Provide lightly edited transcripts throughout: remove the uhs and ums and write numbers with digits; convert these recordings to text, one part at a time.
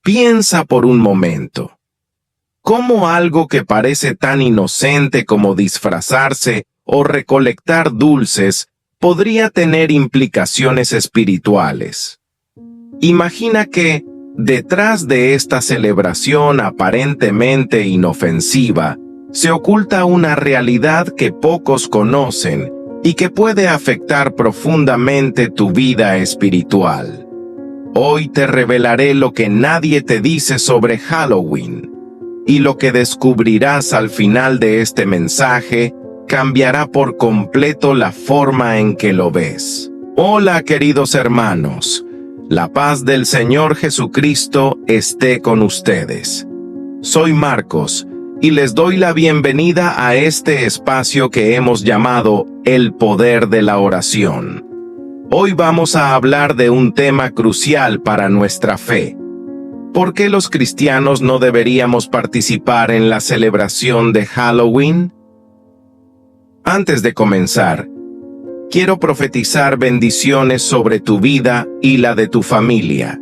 Piensa por un momento. ¿Cómo algo que parece tan inocente como disfrazarse o recolectar dulces podría tener implicaciones espirituales? Imagina que, detrás de esta celebración aparentemente inofensiva, se oculta una realidad que pocos conocen y que puede afectar profundamente tu vida espiritual. Hoy te revelaré lo que nadie te dice sobre Halloween, y lo que descubrirás al final de este mensaje cambiará por completo la forma en que lo ves. Hola, queridos hermanos. La paz del Señor Jesucristo esté con ustedes. Soy Marcos, y les doy la bienvenida a este espacio que hemos llamado El Poder de la Oración. Hoy vamos a hablar de un tema crucial para nuestra fe. ¿Por qué los cristianos no deberíamos participar en la celebración de Halloween? Antes de comenzar, quiero profetizar bendiciones sobre tu vida y la de tu familia.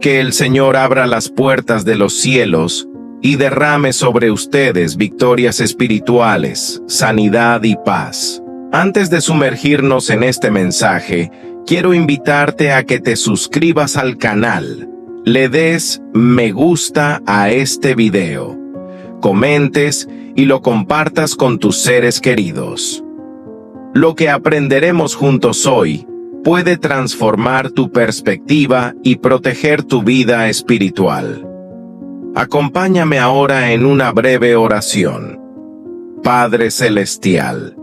Que el Señor abra las puertas de los cielos y derrame sobre ustedes victorias espirituales, sanidad y paz. Antes de sumergirnos en este mensaje, quiero invitarte a que te suscribas al canal, le des me gusta a este video, comentes y lo compartas con tus seres queridos. Lo que aprenderemos juntos hoy puede transformar tu perspectiva y proteger tu vida espiritual. Acompáñame ahora en una breve oración. Padre Celestial,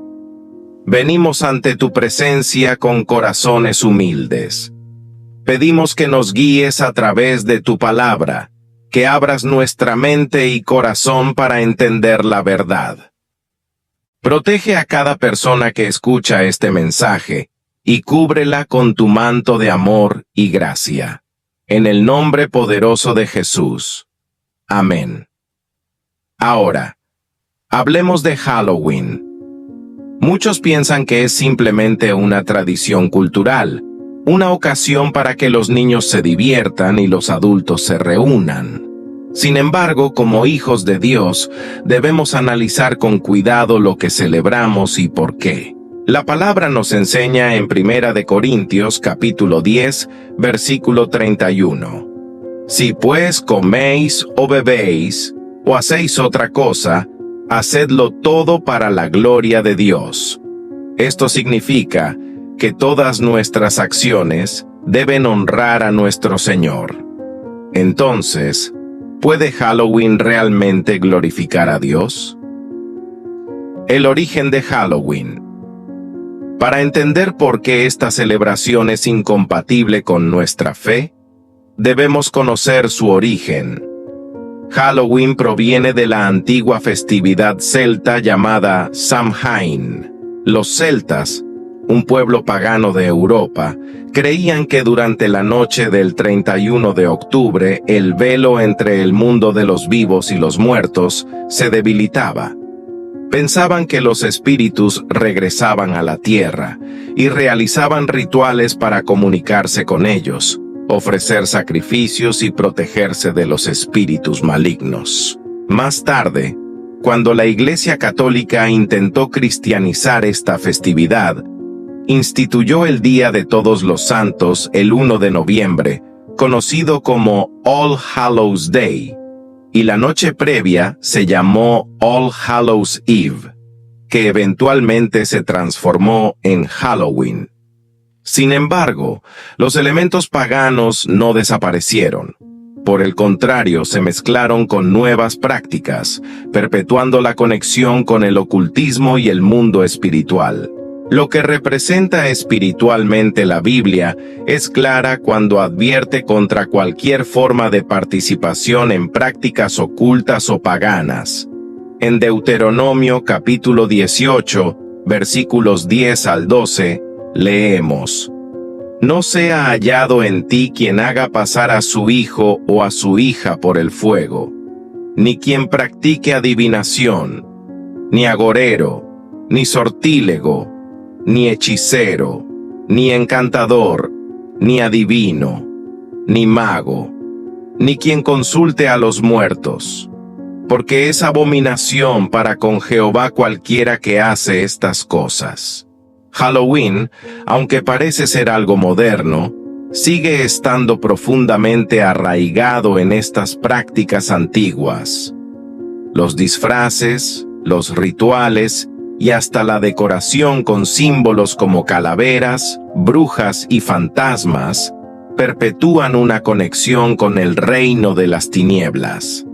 venimos ante tu presencia con corazones humildes. Pedimos que nos guíes a través de tu palabra, que abras nuestra mente y corazón para entender la verdad. Protege a cada persona que escucha este mensaje y cúbrela con tu manto de amor y gracia. En el nombre poderoso de Jesús. Amén. Ahora, hablemos de Halloween. Muchos piensan que es simplemente una tradición cultural, una ocasión para que los niños se diviertan y los adultos se reúnan. Sin embargo, como hijos de Dios, debemos analizar con cuidado lo que celebramos y por qué. La palabra nos enseña en 1 Corintios capítulo 10, versículo 31. Si pues coméis o bebéis, o hacéis otra cosa, hacedlo todo para la gloria de Dios. Esto significa que todas nuestras acciones deben honrar a nuestro Señor. Entonces, ¿puede Halloween realmente glorificar a Dios? El origen de Halloween. Para entender por qué esta celebración es incompatible con nuestra fe, debemos conocer su origen. Halloween proviene de la antigua festividad celta llamada Samhain. Los celtas, un pueblo pagano de Europa, creían que durante la noche del 31 de octubre el velo entre el mundo de los vivos y los muertos se debilitaba. Pensaban que los espíritus regresaban a la tierra y realizaban rituales para comunicarse con ellos, ofrecer sacrificios y protegerse de los espíritus malignos. Más tarde, cuando la Iglesia Católica intentó cristianizar esta festividad, instituyó el Día de Todos los Santos el 1 de noviembre, conocido como All Hallows Day, y la noche previa se llamó All Hallows Eve, que eventualmente se transformó en Halloween. Sin embargo, los elementos paganos no desaparecieron. Por el contrario, se mezclaron con nuevas prácticas, perpetuando la conexión con el ocultismo y el mundo espiritual. Lo que representa espiritualmente la Biblia es clara cuando advierte contra cualquier forma de participación en prácticas ocultas o paganas. En Deuteronomio capítulo 18, versículos 10 al 12, leemos: No sea hallado en ti quien haga pasar a su hijo o a su hija por el fuego, ni quien practique adivinación, ni agorero, ni sortílego, ni hechicero, ni encantador, ni adivino, ni mago, ni quien consulte a los muertos, porque es abominación para con Jehová cualquiera que hace estas cosas. Halloween, aunque parece ser algo moderno, sigue estando profundamente arraigado en estas prácticas antiguas. Los disfraces, los rituales y hasta la decoración con símbolos como calaveras, brujas y fantasmas perpetúan una conexión con el reino de las tinieblas.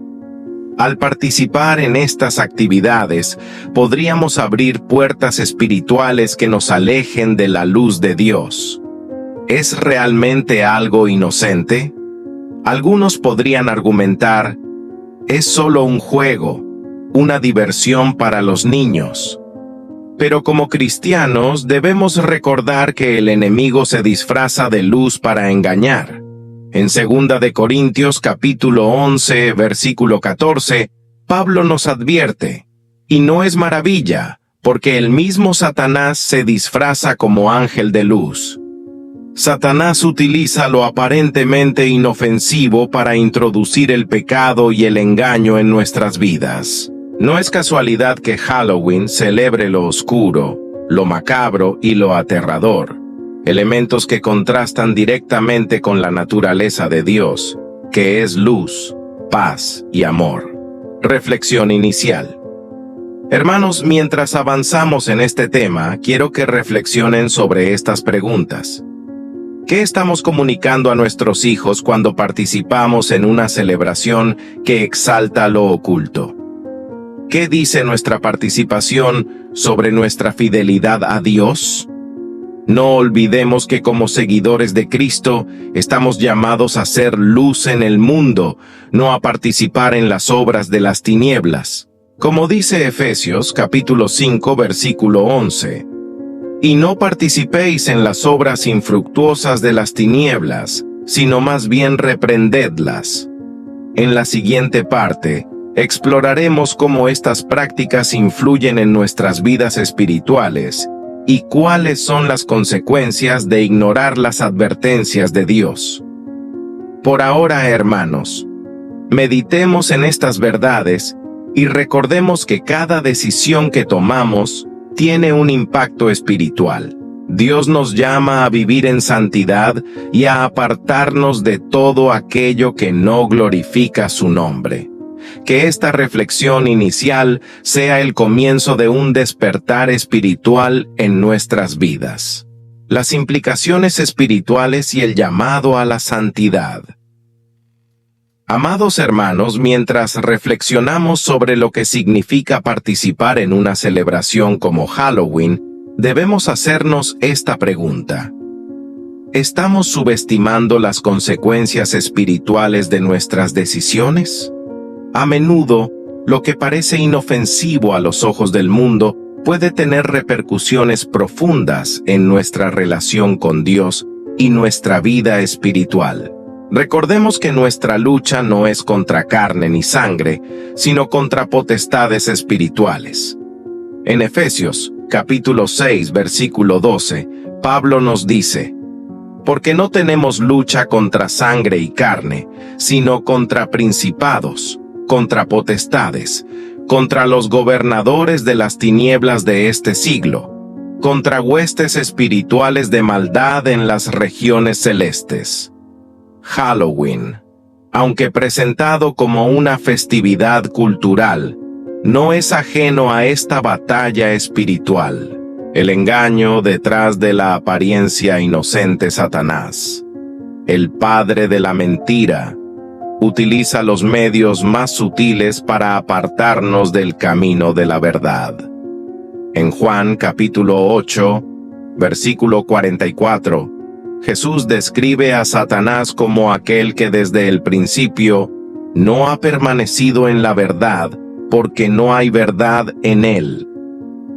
Al participar en estas actividades, podríamos abrir puertas espirituales que nos alejen de la luz de Dios. ¿Es realmente algo inocente? Algunos podrían argumentar, es solo un juego, una diversión para los niños. Pero como cristianos debemos recordar que el enemigo se disfraza de luz para engañar. En 2 de Corintios capítulo 11, versículo 14, Pablo nos advierte, y no es maravilla, porque el mismo Satanás se disfraza como ángel de luz. Satanás utiliza lo aparentemente inofensivo para introducir el pecado y el engaño en nuestras vidas. No es casualidad que Halloween celebre lo oscuro, lo macabro y lo aterrador, elementos que contrastan directamente con la naturaleza de Dios, que es luz, paz y amor. Reflexión inicial. Hermanos, mientras avanzamos en este tema, quiero que reflexionen sobre estas preguntas. ¿Qué estamos comunicando a nuestros hijos cuando participamos en una celebración que exalta lo oculto? ¿Qué dice nuestra participación sobre nuestra fidelidad a Dios? No olvidemos que como seguidores de Cristo, estamos llamados a ser luz en el mundo, no a participar en las obras de las tinieblas. Como dice Efesios capítulo 5 versículo 11, y no participéis en las obras infructuosas de las tinieblas, sino más bien reprendedlas. En la siguiente parte, exploraremos cómo estas prácticas influyen en nuestras vidas espirituales y cuáles son las consecuencias de ignorar las advertencias de Dios. Por ahora, hermanos, meditemos en estas verdades y recordemos que cada decisión que tomamos tiene un impacto espiritual. Dios nos llama a vivir en santidad y a apartarnos de todo aquello que no glorifica su nombre. Que esta reflexión inicial sea el comienzo de un despertar espiritual en nuestras vidas. Las implicaciones espirituales y el llamado a la santidad. Amados hermanos, mientras reflexionamos sobre lo que significa participar en una celebración como Halloween, debemos hacernos esta pregunta. ¿Estamos subestimando las consecuencias espirituales de nuestras decisiones? A menudo, lo que parece inofensivo a los ojos del mundo puede tener repercusiones profundas en nuestra relación con Dios y nuestra vida espiritual. Recordemos que nuestra lucha no es contra carne ni sangre, sino contra potestades espirituales. En Efesios, capítulo 6, versículo 12, Pablo nos dice, porque no tenemos lucha contra sangre y carne, sino contra principados, contra potestades, contra los gobernadores de las tinieblas de este siglo, contra huestes espirituales de maldad en las regiones celestes. Halloween, aunque presentado como una festividad cultural, no es ajeno a esta batalla espiritual, el engaño detrás de la apariencia inocente Satanás. El padre de la mentira utiliza los medios más sutiles para apartarnos del camino de la verdad. En Juan capítulo 8, versículo 44, Jesús describe a Satanás como aquel que desde el principio no ha permanecido en la verdad, porque no hay verdad en él.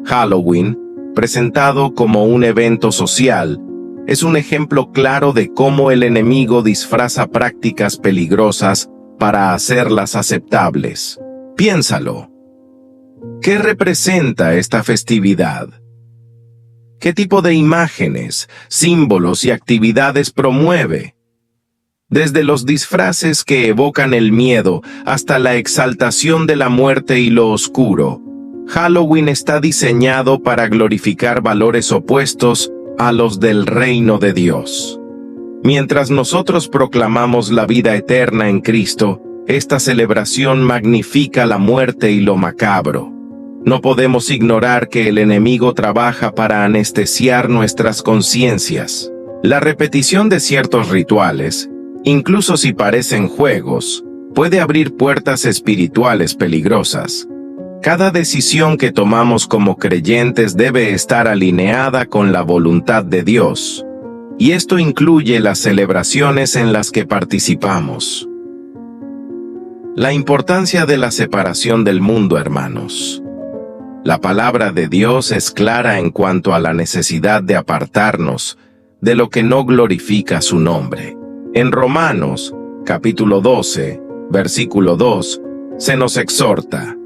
Halloween, presentado como un evento social, es un ejemplo claro de cómo el enemigo disfraza prácticas peligrosas para hacerlas aceptables. Piénsalo. ¿Qué representa esta festividad? ¿Qué tipo de imágenes, símbolos y actividades promueve? Desde los disfraces que evocan el miedo hasta la exaltación de la muerte y lo oscuro, Halloween está diseñado para glorificar valores opuestos a los del reino de Dios. Mientras nosotros proclamamos la vida eterna en Cristo, esta celebración magnifica la muerte y lo macabro. No podemos ignorar que el enemigo trabaja para anestesiar nuestras conciencias. La repetición de ciertos rituales, incluso si parecen juegos, puede abrir puertas espirituales peligrosas. Cada decisión que tomamos como creyentes debe estar alineada con la voluntad de Dios, y esto incluye las celebraciones en las que participamos. La importancia de la separación del mundo, hermanos. La palabra de Dios es clara en cuanto a la necesidad de apartarnos de lo que no glorifica su nombre. En Romanos, capítulo 12, versículo 2, se nos exhorta: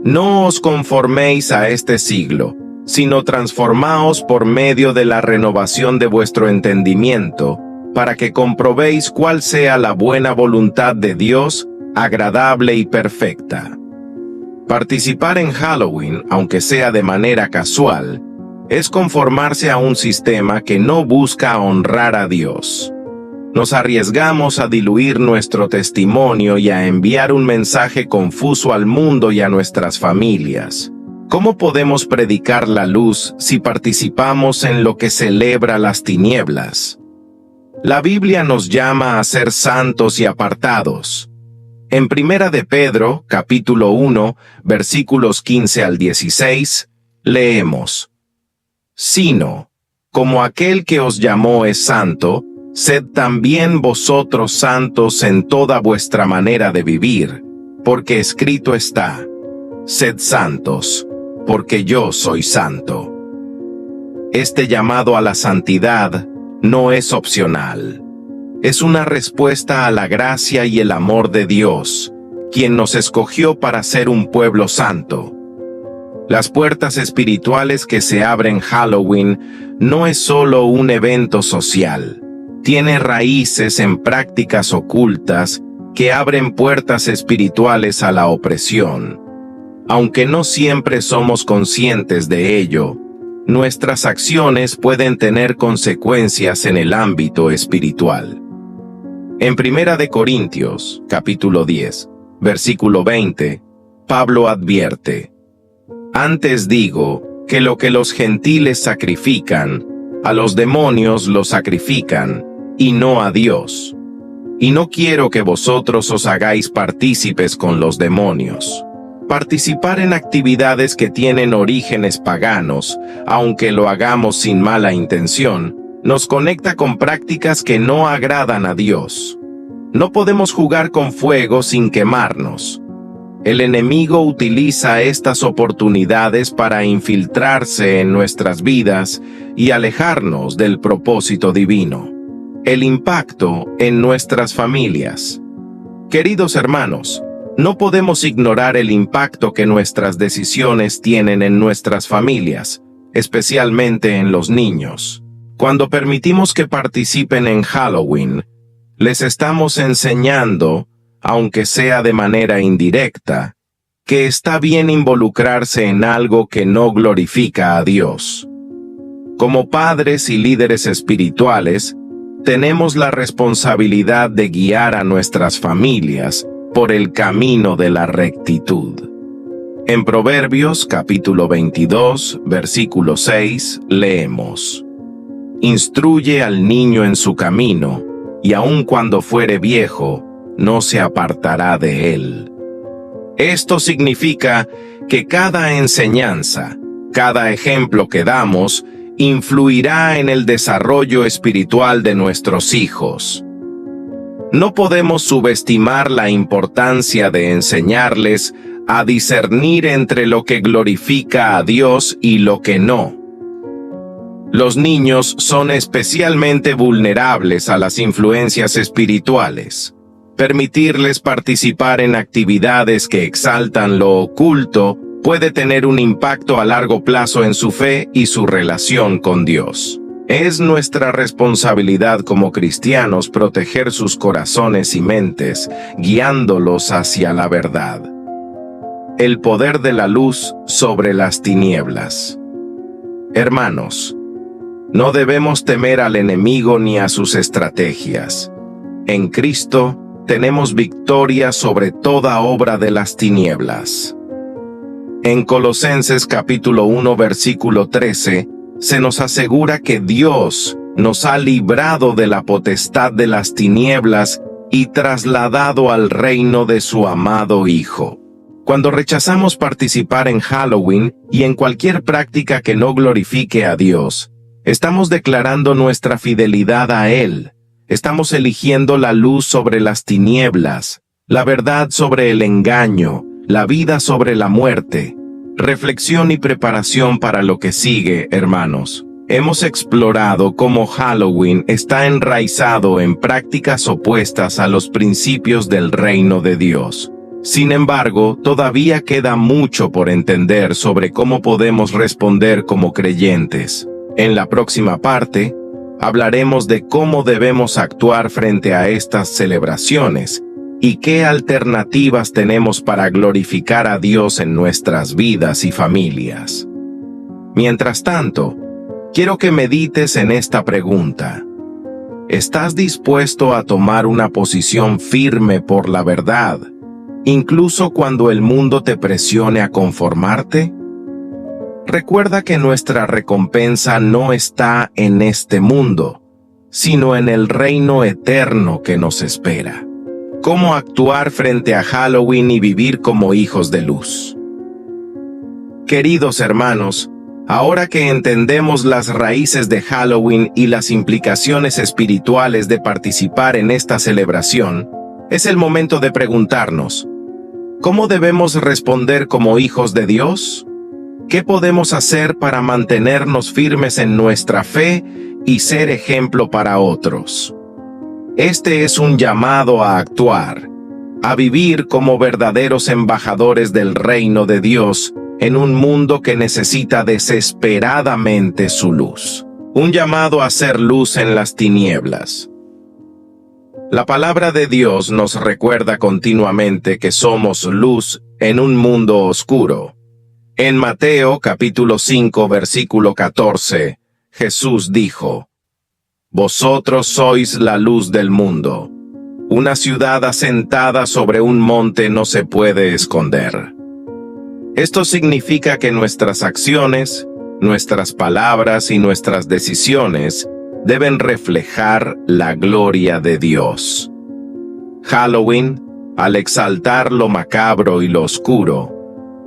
no os conforméis a este siglo, sino transformaos por medio de la renovación de vuestro entendimiento, para que comprobéis cuál sea la buena voluntad de Dios, agradable y perfecta. Participar en Halloween, aunque sea de manera casual, es conformarse a un sistema que no busca honrar a Dios. Nos arriesgamos a diluir nuestro testimonio y a enviar un mensaje confuso al mundo y a nuestras familias. ¿Cómo podemos predicar la luz si participamos en lo que celebra las tinieblas? La Biblia nos llama a ser santos y apartados. En Primera de Pedro, capítulo 1, versículos 15 al 16, leemos: sino, como aquel que os llamó es santo, sed también vosotros santos en toda vuestra manera de vivir, porque escrito está: sed santos, porque yo soy santo. Este llamado a la santidad no es opcional. Es una respuesta a la gracia y el amor de Dios, quien nos escogió para ser un pueblo santo. Las puertas espirituales que se abren Halloween no es solo un evento social. Tiene raíces en prácticas ocultas que abren puertas espirituales a la opresión. Aunque no siempre somos conscientes de ello, nuestras acciones pueden tener consecuencias en el ámbito espiritual. En Primera de Corintios, capítulo 10, versículo 20, Pablo advierte: antes digo que lo que los gentiles sacrifican, a los demonios lo sacrifican, y no a Dios. Y no quiero que vosotros os hagáis partícipes con los demonios. Participar en actividades que tienen orígenes paganos, aunque lo hagamos sin mala intención, nos conecta con prácticas que no agradan a Dios. No podemos jugar con fuego sin quemarnos. El enemigo utiliza estas oportunidades para infiltrarse en nuestras vidas y alejarnos del propósito divino. El impacto en nuestras familias. Queridos hermanos, no podemos ignorar el impacto que nuestras decisiones tienen en nuestras familias, especialmente en los niños. Cuando permitimos que participen en Halloween, les estamos enseñando, aunque sea de manera indirecta, que está bien involucrarse en algo que no glorifica a Dios. Como padres y líderes espirituales, tenemos la responsabilidad de guiar a nuestras familias por el camino de la rectitud. En Proverbios capítulo 22, versículo 6, leemos: instruye al niño en su camino, y aun cuando fuere viejo, no se apartará de él. Esto significa que cada enseñanza, cada ejemplo que damos, influirá en el desarrollo espiritual de nuestros hijos. No podemos subestimar la importancia de enseñarles a discernir entre lo que glorifica a Dios y lo que no. Los niños son especialmente vulnerables a las influencias espirituales. Permitirles participar en actividades que exaltan lo oculto puede tener un impacto a largo plazo en su fe y su relación con Dios. Es nuestra responsabilidad como cristianos proteger sus corazones y mentes, guiándolos hacia la verdad. El poder de la luz sobre las tinieblas. Hermanos, no debemos temer al enemigo ni a sus estrategias. En Cristo tenemos victoria sobre toda obra de las tinieblas. En Colosenses capítulo 1 versículo 13, se nos asegura que Dios nos ha librado de la potestad de las tinieblas y trasladado al reino de su amado Hijo. Cuando rechazamos participar en Halloween y en cualquier práctica que no glorifique a Dios, estamos declarando nuestra fidelidad a Él. Estamos eligiendo la luz sobre las tinieblas, la verdad sobre el engaño, la vida sobre la muerte. Reflexión y preparación para lo que sigue, hermanos. Hemos explorado cómo Halloween está enraizado en prácticas opuestas a los principios del reino de Dios. Sin embargo, todavía queda mucho por entender sobre cómo podemos responder como creyentes. En la próxima parte, hablaremos de cómo debemos actuar frente a estas celebraciones y qué alternativas tenemos para glorificar a Dios en nuestras vidas y familias. Mientras tanto, quiero que medites en esta pregunta. ¿Estás dispuesto a tomar una posición firme por la verdad, incluso cuando el mundo te presione a conformarte? Recuerda que nuestra recompensa no está en este mundo, sino en el reino eterno que nos espera. ¿Cómo actuar frente a Halloween y vivir como hijos de luz? Queridos hermanos, ahora que entendemos las raíces de Halloween y las implicaciones espirituales de participar en esta celebración, es el momento de preguntarnos, ¿cómo debemos responder como hijos de Dios? ¿Qué podemos hacer para mantenernos firmes en nuestra fe y ser ejemplo para otros? Este es un llamado a actuar, a vivir como verdaderos embajadores del reino de Dios en un mundo que necesita desesperadamente su luz. Un llamado a ser luz en las tinieblas. La palabra de Dios nos recuerda continuamente que somos luz en un mundo oscuro. En Mateo capítulo 5 versículo 14, Jesús dijo: Vosotros sois la luz del mundo. Una ciudad asentada sobre un monte no se puede esconder. Esto significa que nuestras acciones, nuestras palabras y nuestras decisiones deben reflejar la gloria de Dios. Halloween, al exaltar lo macabro y lo oscuro,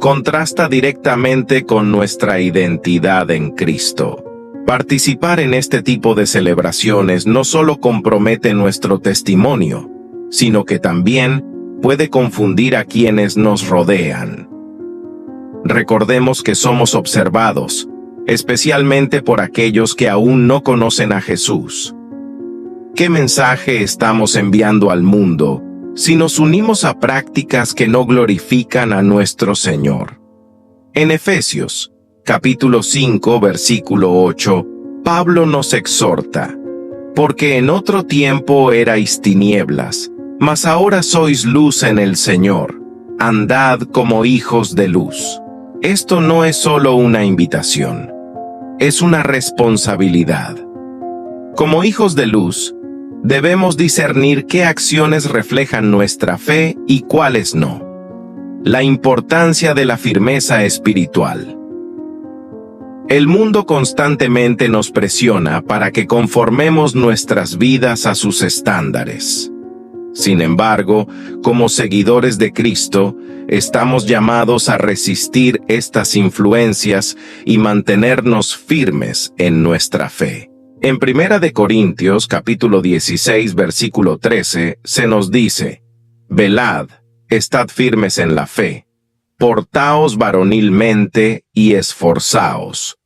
contrasta directamente con nuestra identidad en Cristo. Participar en este tipo de celebraciones no solo compromete nuestro testimonio, sino que también puede confundir a quienes nos rodean. Recordemos que somos observados, especialmente por aquellos que aún no conocen a Jesús. ¿Qué mensaje estamos enviando al mundo si nos unimos a prácticas que no glorifican a nuestro Señor? En Efesios, capítulo 5, versículo 8, Pablo nos exhorta: porque en otro tiempo erais tinieblas, mas ahora sois luz en el Señor. Andad como hijos de luz. Esto no es solo una invitación, es una responsabilidad. Como hijos de luz, debemos discernir qué acciones reflejan nuestra fe y cuáles no. La importancia de la firmeza espiritual. El mundo constantemente nos presiona para que conformemos nuestras vidas a sus estándares. Sin embargo, como seguidores de Cristo, estamos llamados a resistir estas influencias y mantenernos firmes en nuestra fe. En 1 Corintios, capítulo 16, versículo 13, se nos dice: Velad, estad firmes en la fe, portaos varonilmente y esforzaos.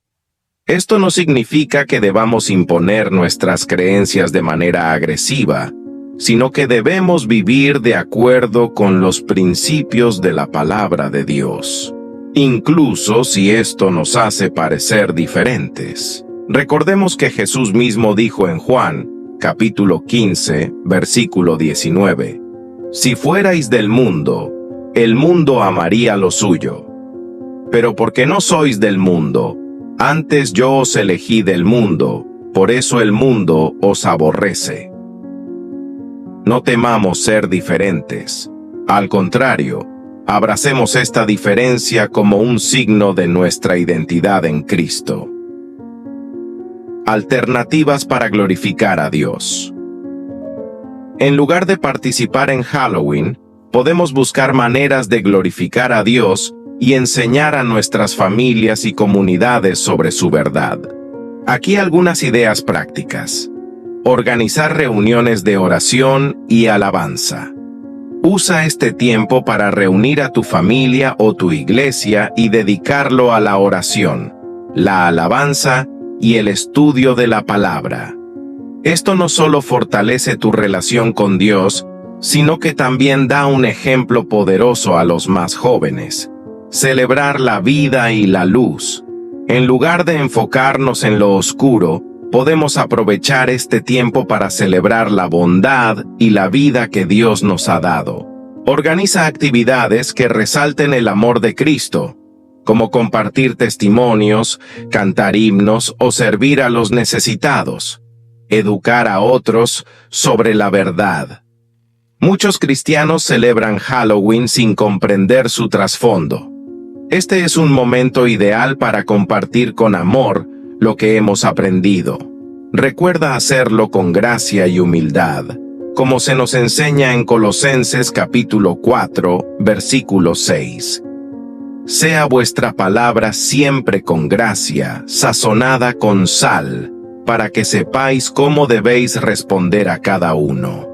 Esto no significa que debamos imponer nuestras creencias de manera agresiva, sino que debemos vivir de acuerdo con los principios de la palabra de Dios, incluso si esto nos hace parecer diferentes. Recordemos que Jesús mismo dijo en Juan, capítulo 15, versículo 19, «Si fuerais del mundo, el mundo amaría lo suyo. Pero porque no sois del mundo, antes yo os elegí del mundo, por eso el mundo os aborrece». No temamos ser diferentes. Al contrario, abracemos esta diferencia como un signo de nuestra identidad en Cristo. Alternativas para glorificar a Dios. En lugar de participar en Halloween, podemos buscar maneras de glorificar a Dios y enseñar a nuestras familias y comunidades sobre su verdad. Aquí algunas ideas prácticas. Organizar reuniones de oración y alabanza. Usa este tiempo para reunir a tu familia o tu iglesia y dedicarlo a la oración, la alabanza y el estudio de la palabra. Esto no solo fortalece tu relación con Dios, sino que también da un ejemplo poderoso a los más jóvenes. Celebrar la vida y la luz. En lugar de enfocarnos en lo oscuro, podemos aprovechar este tiempo para celebrar la bondad y la vida que Dios nos ha dado. Organiza actividades que resalten el amor de Cristo, como compartir testimonios, cantar himnos o servir a los necesitados. Educar a otros sobre la verdad. Muchos cristianos celebran Halloween sin comprender su trasfondo. Este es un momento ideal para compartir con amor lo que hemos aprendido. Recuerda hacerlo con gracia y humildad, como se nos enseña en Colosenses capítulo 4, versículo 6. Sea vuestra palabra siempre con gracia, sazonada con sal, para que sepáis cómo debéis responder a cada uno.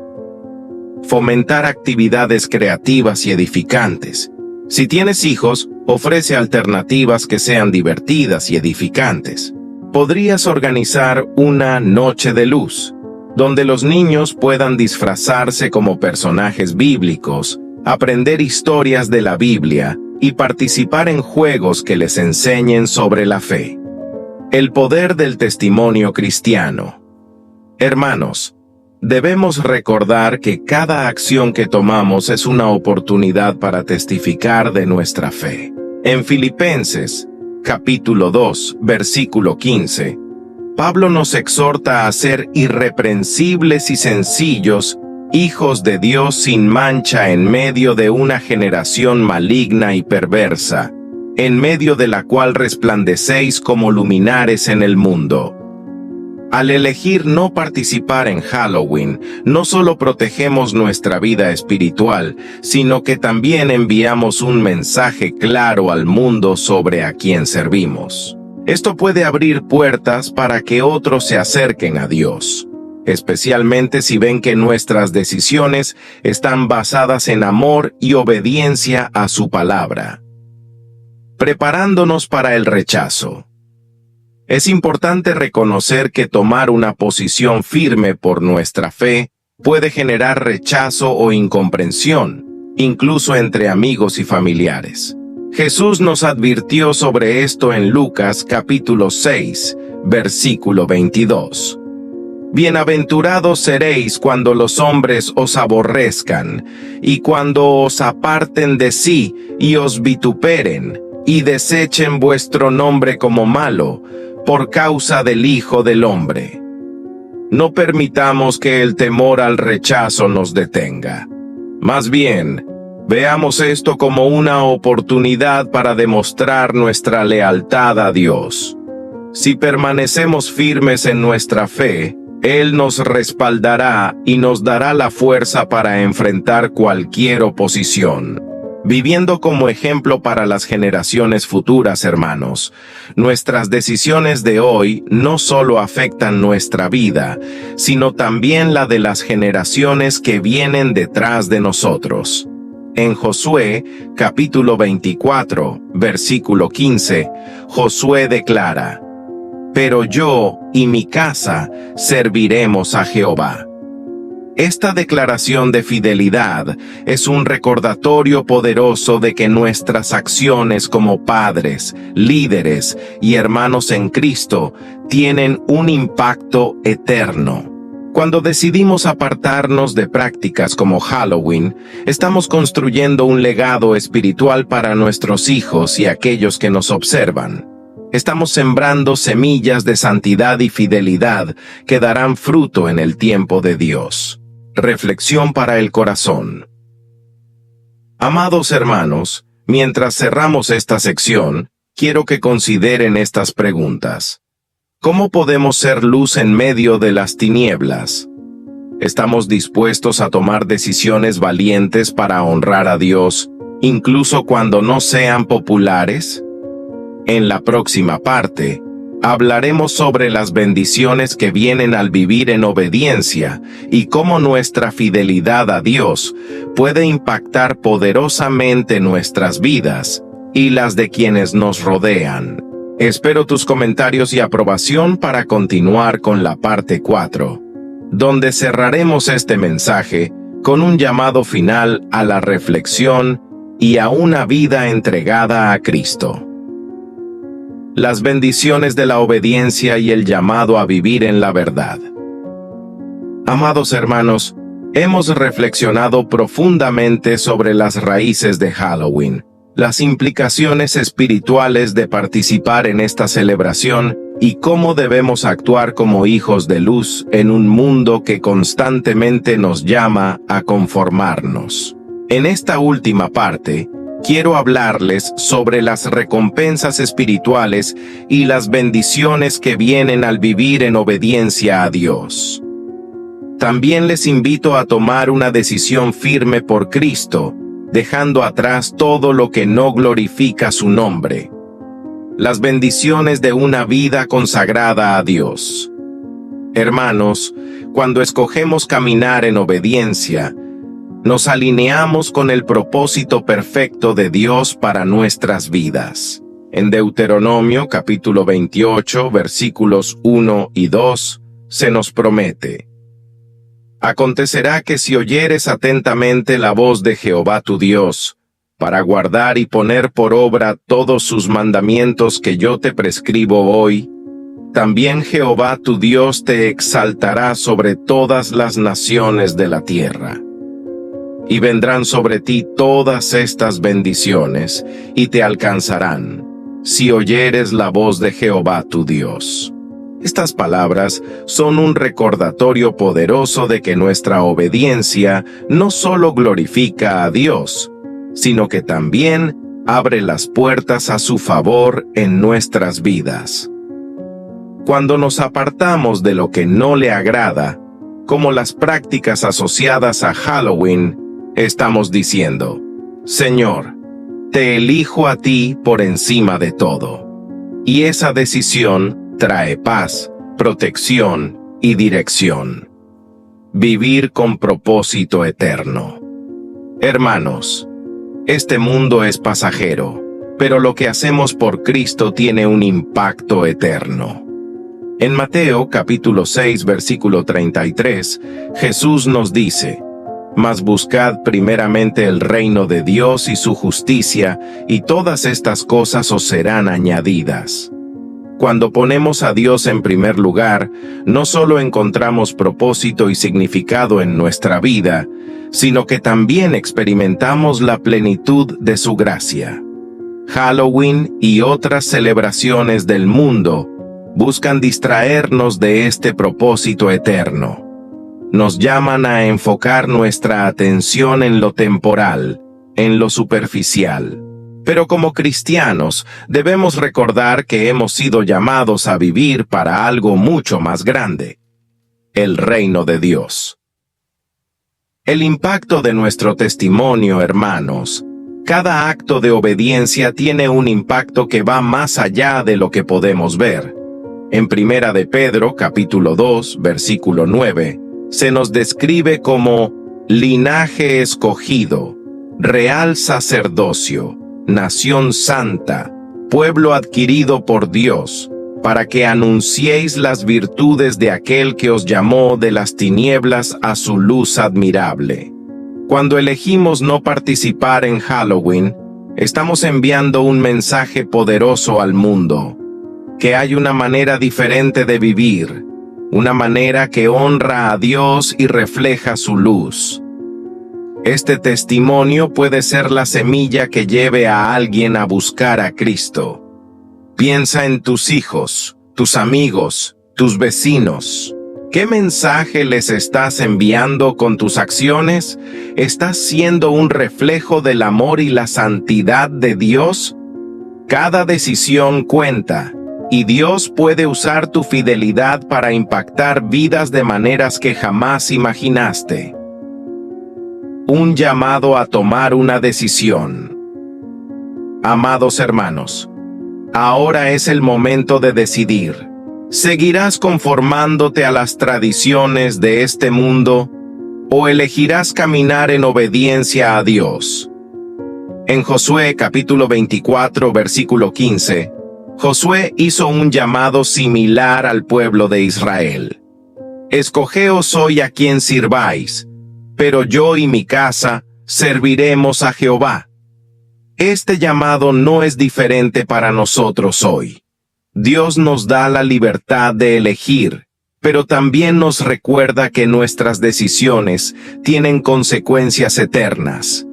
Fomentar actividades creativas y edificantes. Si tienes hijos, ofrece alternativas que sean divertidas y edificantes. Podrías organizar una noche de luz, donde los niños puedan disfrazarse como personajes bíblicos, aprender historias de la Biblia y participar en juegos que les enseñen sobre la fe. El poder del testimonio cristiano. Hermanos, debemos recordar que cada acción que tomamos es una oportunidad para testificar de nuestra fe. En Filipenses, capítulo 2, versículo 15, Pablo nos exhorta a ser irreprensibles y sencillos, hijos de Dios sin mancha en medio de una generación maligna y perversa, en medio de la cual resplandecéis como luminares en el mundo. Al elegir no participar en Halloween, no solo protegemos nuestra vida espiritual, sino que también enviamos un mensaje claro al mundo sobre a quién servimos. Esto puede abrir puertas para que otros se acerquen a Dios, especialmente si ven que nuestras decisiones están basadas en amor y obediencia a su palabra. Preparándonos para el rechazo. Es importante reconocer que tomar una posición firme por nuestra fe puede generar rechazo o incomprensión, incluso entre amigos y familiares. Jesús nos advirtió sobre esto en Lucas capítulo 6, versículo 22. Bienaventurados seréis cuando los hombres os aborrezcan, y cuando os aparten de sí y os vituperen, y desechen vuestro nombre como malo, por causa del Hijo del Hombre. No permitamos que el temor al rechazo nos detenga. Más bien, veamos esto como una oportunidad para demostrar nuestra lealtad a Dios. Si permanecemos firmes en nuestra fe, Él nos respaldará y nos dará la fuerza para enfrentar cualquier oposición. Viviendo como ejemplo para las generaciones futuras, hermanos, nuestras decisiones de hoy no solo afectan nuestra vida, sino también la de las generaciones que vienen detrás de nosotros. En Josué, capítulo 24, versículo 15, Josué declara: «Pero yo y mi casa serviremos a Jehová». Esta declaración de fidelidad es un recordatorio poderoso de que nuestras acciones como padres, líderes y hermanos en Cristo tienen un impacto eterno. Cuando decidimos apartarnos de prácticas como Halloween, estamos construyendo un legado espiritual para nuestros hijos y aquellos que nos observan. Estamos sembrando semillas de santidad y fidelidad que darán fruto en el tiempo de Dios. Reflexión para el corazón. Amados hermanos, mientras cerramos esta sección, quiero que consideren estas preguntas. ¿Cómo podemos ser luz en medio de las tinieblas? ¿Estamos dispuestos a tomar decisiones valientes para honrar a Dios, incluso cuando no sean populares? En la próxima parte, hablaremos sobre las bendiciones que vienen al vivir en obediencia y cómo nuestra fidelidad a Dios puede impactar poderosamente nuestras vidas y las de quienes nos rodean. Espero tus comentarios y aprobación para continuar con la parte 4, donde cerraremos este mensaje con un llamado final a la reflexión y a una vida entregada a Cristo. Las bendiciones de la obediencia y el llamado a vivir en la verdad. Amados hermanos, hemos reflexionado profundamente sobre las raíces de Halloween, las implicaciones espirituales de participar en esta celebración y cómo debemos actuar como hijos de luz en un mundo que constantemente nos llama a conformarnos. En esta última parte, quiero hablarles sobre las recompensas espirituales y las bendiciones que vienen al vivir en obediencia a Dios. También les invito a tomar una decisión firme por Cristo, dejando atrás todo lo que no glorifica su nombre. Las bendiciones de una vida consagrada a Dios. Hermanos, cuando escogemos caminar en obediencia, nos alineamos con el propósito perfecto de Dios para nuestras vidas. En Deuteronomio capítulo 28, versículos 1 y 2, se nos promete: Acontecerá que si oyeres atentamente la voz de Jehová tu Dios, para guardar y poner por obra todos sus mandamientos que yo te prescribo hoy, también Jehová tu Dios te exaltará sobre todas las naciones de la tierra. Y vendrán sobre ti todas estas bendiciones, y te alcanzarán, si oyeres la voz de Jehová tu Dios. Estas palabras son un recordatorio poderoso de que nuestra obediencia no solo glorifica a Dios, sino que también abre las puertas a su favor en nuestras vidas. Cuando nos apartamos de lo que no le agrada, como las prácticas asociadas a Halloween, estamos diciendo: Señor, te elijo a ti por encima de todo. Y esa decisión trae paz, protección y dirección. Vivir con propósito eterno. Hermanos, este mundo es pasajero, pero lo que hacemos por Cristo tiene un impacto eterno. En Mateo capítulo 6, versículo 33, Jesús nos dice: Mas buscad primeramente el reino de Dios y su justicia, y todas estas cosas os serán añadidas. Cuando ponemos a Dios en primer lugar, no solo encontramos propósito y significado en nuestra vida, sino que también experimentamos la plenitud de su gracia. Halloween y otras celebraciones del mundo buscan distraernos de este propósito eterno. Nos llaman a enfocar nuestra atención en lo temporal, en lo superficial. Pero como cristianos, debemos recordar que hemos sido llamados a vivir para algo mucho más grande: el reino de Dios. El impacto de nuestro testimonio, hermanos. Cada acto de obediencia tiene un impacto que va más allá de lo que podemos ver. En Primera de Pedro, capítulo 2, versículo 9, se nos describe como linaje escogido, real sacerdocio, nación santa, pueblo adquirido por Dios, para que anunciéis las virtudes de aquel que os llamó de las tinieblas a su luz admirable. Cuando elegimos no participar en Halloween, estamos enviando un mensaje poderoso al mundo, que hay una manera diferente de vivir, una manera que honra a Dios y refleja su luz. Este testimonio puede ser la semilla que lleve a alguien a buscar a Cristo. Piensa en tus hijos, tus amigos, tus vecinos. ¿Qué mensaje les estás enviando con tus acciones? ¿Estás siendo un reflejo del amor y la santidad de Dios? Cada decisión cuenta, y Dios puede usar tu fidelidad para impactar vidas de maneras que jamás imaginaste. Un llamado a tomar una decisión. Amados hermanos, ahora es el momento de decidir. ¿Seguirás conformándote a las tradiciones de este mundo o elegirás caminar en obediencia a Dios? En Josué capítulo 24, versículo 15, Josué hizo un llamado similar al pueblo de Israel. Escogeos hoy a quien sirváis, pero yo y mi casa serviremos a Jehová. Este llamado no es diferente para nosotros hoy. Dios nos da la libertad de elegir, pero también nos recuerda que nuestras decisiones tienen consecuencias eternas.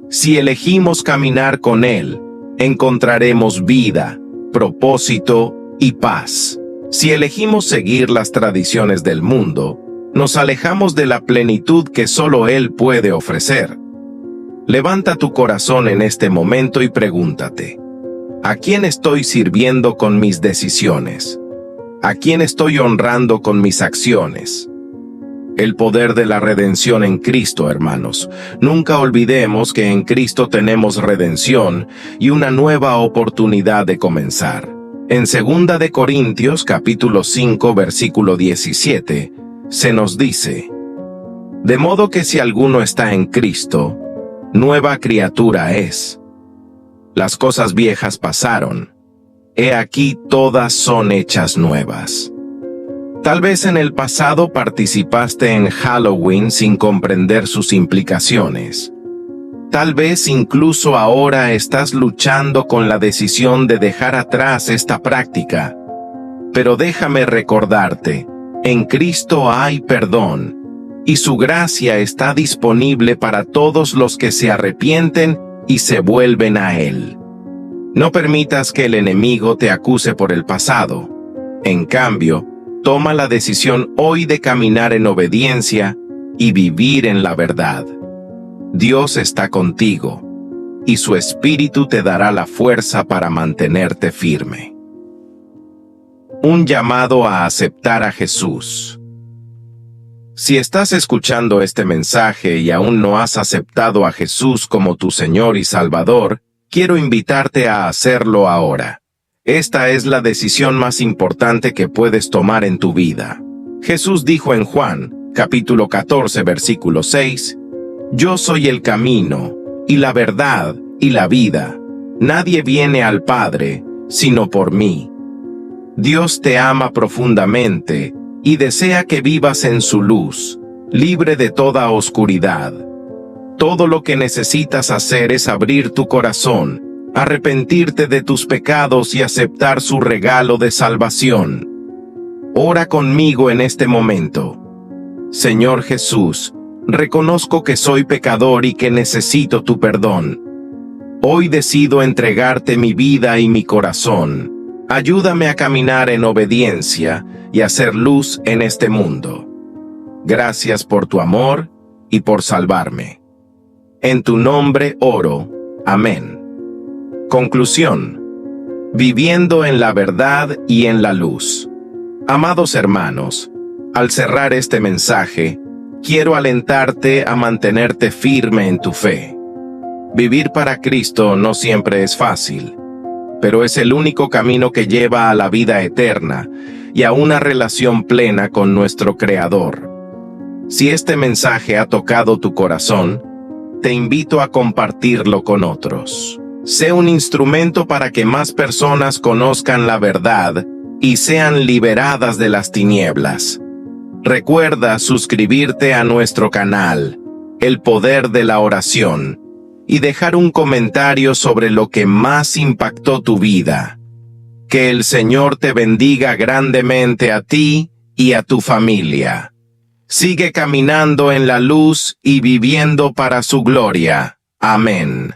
Si elegimos caminar con Él, encontraremos vida, propósito y paz. Si elegimos seguir las tradiciones del mundo, nos alejamos de la plenitud que solo Él puede ofrecer. Levanta tu corazón en este momento y pregúntate: ¿a quién estoy sirviendo con mis decisiones? ¿A quién estoy honrando con mis acciones? El poder de la redención en Cristo, hermanos. Nunca olvidemos que en Cristo tenemos redención y una nueva oportunidad de comenzar. En 2 de Corintios, capítulo 5, versículo 17, se nos dice: de modo que si alguno está en Cristo, nueva criatura es. Las cosas viejas pasaron. He aquí todas son hechas nuevas. Tal vez en el pasado participaste en Halloween sin comprender sus implicaciones. Tal vez incluso ahora estás luchando con la decisión de dejar atrás esta práctica. Pero déjame recordarte, en Cristo hay perdón, y su gracia está disponible para todos los que se arrepienten y se vuelven a Él. No permitas que el enemigo te acuse por el pasado. En cambio, toma la decisión hoy de caminar en obediencia y vivir en la verdad. Dios está contigo, y su Espíritu te dará la fuerza para mantenerte firme. Un llamado a aceptar a Jesús. Si estás escuchando este mensaje y aún no has aceptado a Jesús como tu Señor y Salvador, quiero invitarte a hacerlo ahora. Esta es la decisión más importante que puedes tomar en tu vida. Jesús dijo en Juan, capítulo 14, versículo 6, Yo soy el camino, y la verdad, y la vida. Nadie viene al Padre, sino por mí. Dios te ama profundamente, y desea que vivas en su luz, libre de toda oscuridad. Todo lo que necesitas hacer es abrir tu corazón, arrepentirte de tus pecados y aceptar su regalo de salvación. Ora conmigo en este momento. Señor Jesús, reconozco que soy pecador y que necesito tu perdón. Hoy decido entregarte mi vida y mi corazón. Ayúdame a caminar en obediencia y hacer luz en este mundo. Gracias por tu amor y por salvarme. En tu nombre oro. Amén. Conclusión. Viviendo en la verdad y en la luz. Amados hermanos, al cerrar este mensaje, quiero alentarte a mantenerte firme en tu fe. Vivir para Cristo no siempre es fácil, pero es el único camino que lleva a la vida eterna y a una relación plena con nuestro Creador. Si este mensaje ha tocado tu corazón, te invito a compartirlo con otros. Sé un instrumento para que más personas conozcan la verdad y sean liberadas de las tinieblas. Recuerda suscribirte a nuestro canal, El Poder de la Oración, y dejar un comentario sobre lo que más impactó tu vida. Que el Señor te bendiga grandemente a ti y a tu familia. Sigue caminando en la luz y viviendo para su gloria. Amén.